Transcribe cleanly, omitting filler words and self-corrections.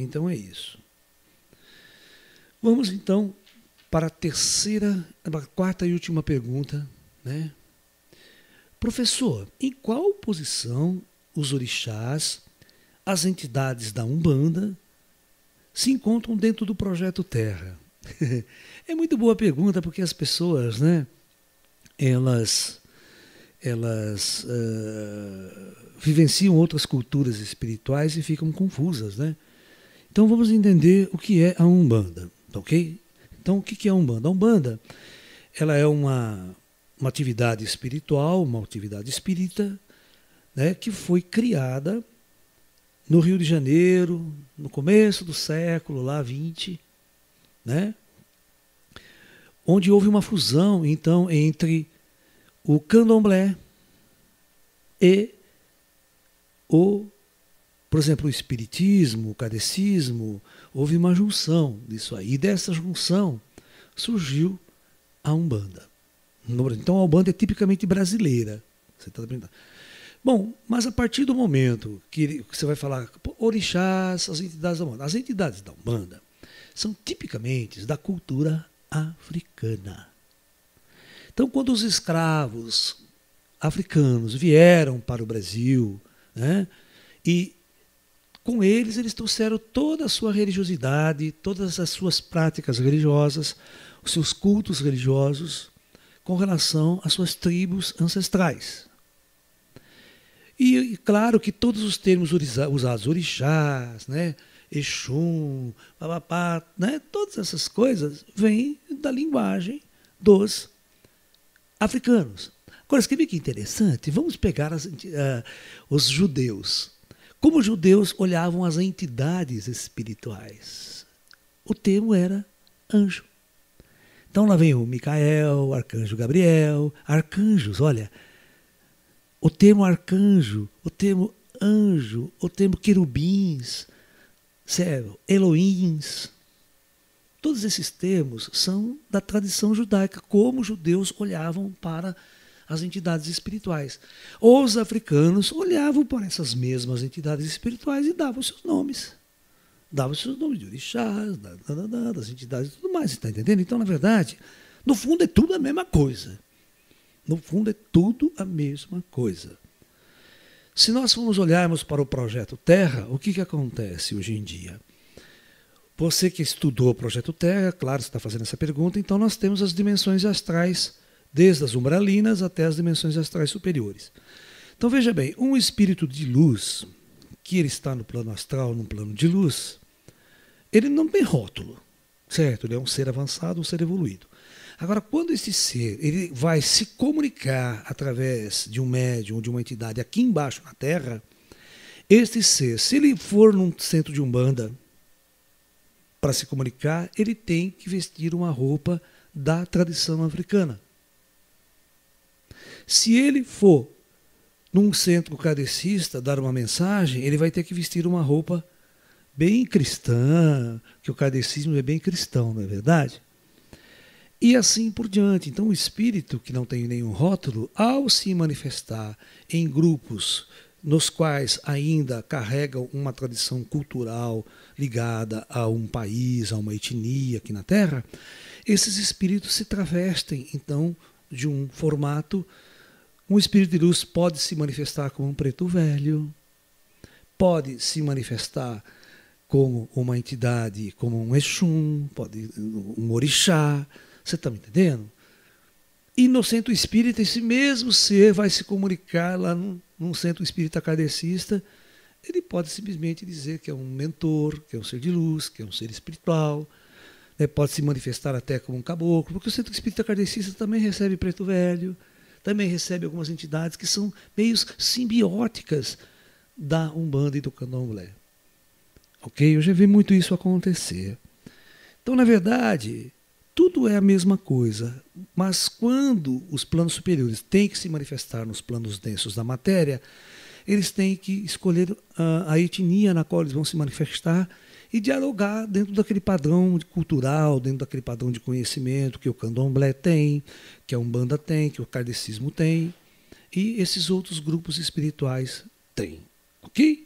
Então é isso. Vamos então para a quarta e última pergunta, né? Professor, em qual posição os orixás, as entidades da Umbanda, se encontram dentro do projeto Terra? É muito boa pergunta, porque as pessoas, né, elas vivenciam outras culturas espirituais e ficam confusas, né? Então vamos entender o que é a Umbanda, ok? Então o que é a Umbanda? A Umbanda, ela é uma atividade espiritual, uma atividade espírita, né, que foi criada no Rio de Janeiro, no começo do século lá 20, né? Onde houve uma fusão, então, entre o candomblé e por exemplo, o espiritismo, o kardecismo. Houve uma junção disso aí. E dessa junção surgiu a Umbanda. Então a Umbanda é tipicamente brasileira. Você está aprendendo? Bom, mas a partir do momento que você vai falar orixás, as entidades da Umbanda. As entidades da Umbanda são tipicamente da cultura africana. Então, quando os escravos africanos vieram para o Brasil, né, e com eles trouxeram toda a sua religiosidade, todas as suas práticas religiosas, os seus cultos religiosos, com relação às suas tribos ancestrais. E claro que todos os termos usados, orixás, né, Exum, papapá, né, todas essas coisas vêm da linguagem dos africanos. Agora, escreve que interessante, vamos pegar os judeus. Como os judeus olhavam as entidades espirituais? O termo era anjo. Então lá vem o Micael, arcanjo Gabriel, arcanjos, olha. O termo arcanjo, o termo anjo, o termo querubins, sério, Elohims. Todos esses termos são da tradição judaica, como os judeus olhavam para as entidades espirituais. Os africanos olhavam para essas mesmas entidades espirituais e davam seus nomes. Davam seus nomes de orixás, das entidades e tudo mais, está entendendo? Então, na verdade, no fundo é tudo a mesma coisa. No fundo é tudo a mesma coisa. Se nós formos olharmos para o projeto Terra, o que acontece hoje em dia? Você que estudou o projeto Terra, claro, você está fazendo essa pergunta, então nós temos as dimensões astrais, desde as umbralinas até as dimensões astrais superiores. Então veja bem, um espírito de luz, que ele está no plano astral, no plano de luz, ele não tem rótulo, certo? Ele é um ser avançado, um ser evoluído. Agora, quando esse ser ele vai se comunicar através de um médium ou de uma entidade aqui embaixo na Terra, este ser, se ele for num centro de Umbanda para se comunicar, ele tem que vestir uma roupa da tradição africana. Se ele for num centro kardecista dar uma mensagem, ele vai ter que vestir uma roupa bem cristã, que o kardecismo é bem cristão, não é verdade? E assim por diante. Então o espírito que não tem nenhum rótulo, ao se manifestar em grupos nos quais ainda carregam uma tradição cultural ligada a um país, a uma etnia aqui na Terra, esses espíritos se travestem, então, de um formato. Um espírito de luz pode se manifestar como um preto velho, pode se manifestar como uma entidade, como um Exum, pode um orixá. Você está me entendendo? E no centro espírita, esse mesmo ser vai se comunicar lá num centro espírita kardecista. Ele pode simplesmente dizer que é um mentor, que é um ser de luz, que é um ser espiritual. Né? Pode se manifestar até como um caboclo, porque o centro espírita kardecista também recebe preto velho, também recebe algumas entidades que são meios simbióticas da Umbanda e do Candomblé. Ok? Eu já vi muito isso acontecer. Então, na verdade, tudo é a mesma coisa, mas quando os planos superiores têm que se manifestar nos planos densos da matéria, eles têm que escolher a etnia na qual eles vão se manifestar e dialogar dentro daquele padrão cultural, dentro daquele padrão de conhecimento que o Candomblé tem, que a Umbanda tem, que o Kardecismo tem, e esses outros grupos espirituais têm. Ok?